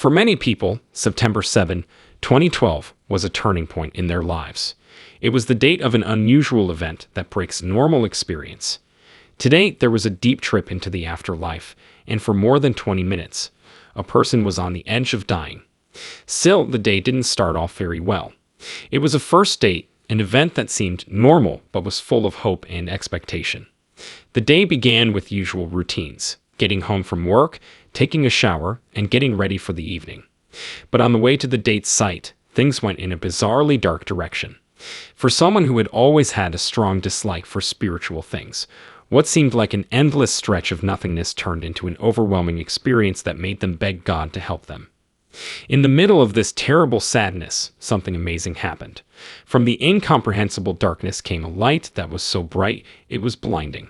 For many people, September 7, 2012 was a turning point in their lives. It was the date of an unusual event that breaks normal experience. Today, there was a deep trip into the afterlife, and for more than 20 minutes, a person was on the edge of dying. Still, the day didn't start off very well. It was a first date, an event that seemed normal but was full of hope and expectation. The day began with usual routines, getting home from work, taking a shower, and getting ready for the evening. But on the way to the date site, things went in a bizarrely dark direction. For someone who had always had a strong dislike for spiritual things, what seemed like an endless stretch of nothingness turned into an overwhelming experience that made them beg God to help them. In the middle of this terrible sadness, something amazing happened. From the incomprehensible darkness came a light that was so bright it was blinding.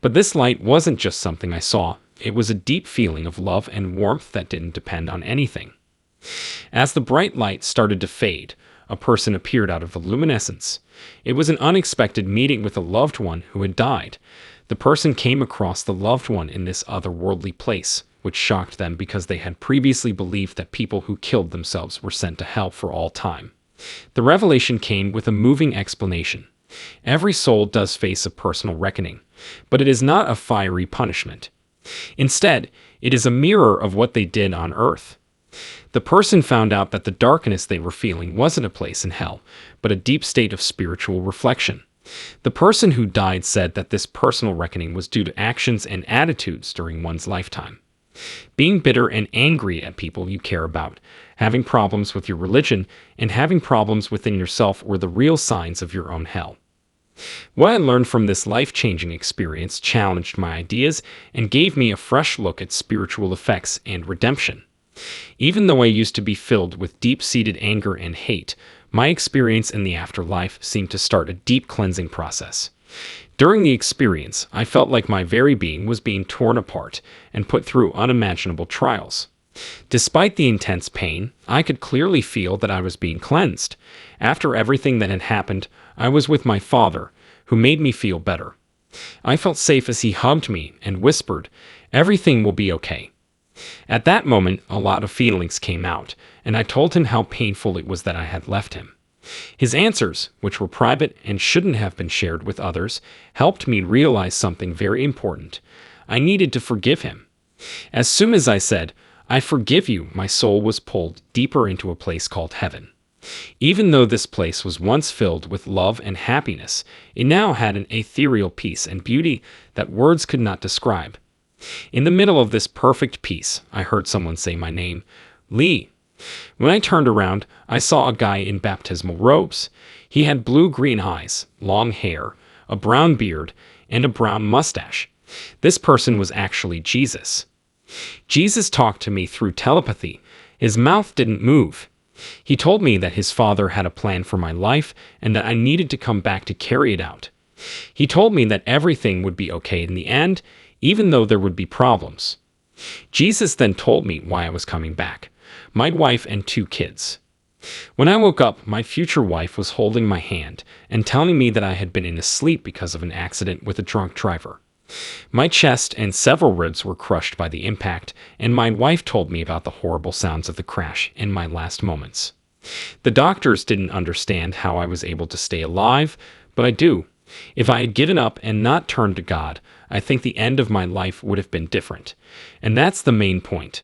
But this light wasn't just something I saw, it was a deep feeling of love and warmth that didn't depend on anything. As the bright light started to fade, a person appeared out of the luminescence. It was an unexpected meeting with a loved one who had died. The person came across the loved one in this otherworldly place, which shocked them because they had previously believed that people who killed themselves were sent to hell for all time. The revelation came with a moving explanation. Every soul does face a personal reckoning, but it is not a fiery punishment. Instead, it is a mirror of what they did on earth. The person found out that the darkness they were feeling wasn't a place in hell, but a deep state of spiritual reflection. The person who died said that this personal reckoning was due to actions and attitudes during one's lifetime. Being bitter and angry at people you care about, having problems with your religion, and having problems within yourself were the real signs of your own hell. What I learned from this life-changing experience challenged my ideas and gave me a fresh look at spiritual effects and redemption. Even though I used to be filled with deep-seated anger and hate, my experience in the afterlife seemed to start a deep cleansing process. During the experience, I felt like my very being was being torn apart and put through unimaginable trials. Despite the intense pain, I could clearly feel that I was being cleansed. After everything that had happened, I was with my father, who made me feel better. I felt safe as he hugged me and whispered, "Everything will be okay." At that moment, a lot of feelings came out, and I told him how painful it was that I had left him. His answers, which were private and shouldn't have been shared with others, helped me realize something very important. I needed to forgive him. As soon as I said, "I forgive you," my soul was pulled deeper into a place called heaven. Even though this place was once filled with love and happiness, it now had an ethereal peace and beauty that words could not describe. In the middle of this perfect peace, I heard someone say my name, Lee. When I turned around, I saw a guy in baptismal robes. He had blue-green eyes, long hair, a brown beard, and a brown mustache. This person was actually Jesus. Jesus talked to me through telepathy. His mouth didn't move. He told me that his father had a plan for my life and that I needed to come back to carry it out. He told me that everything would be okay in the end, even though there would be problems. Jesus then told me why I was coming back, my wife and 2 kids. When I woke up, my future wife was holding my hand and telling me that I had been in a sleep because of an accident with a drunk driver. My chest and several ribs were crushed by the impact, and my wife told me about the horrible sounds of the crash in my last moments. The doctors didn't understand how I was able to stay alive, but I do. If I had given up and not turned to God, I think the end of my life would have been different. And that's the main point.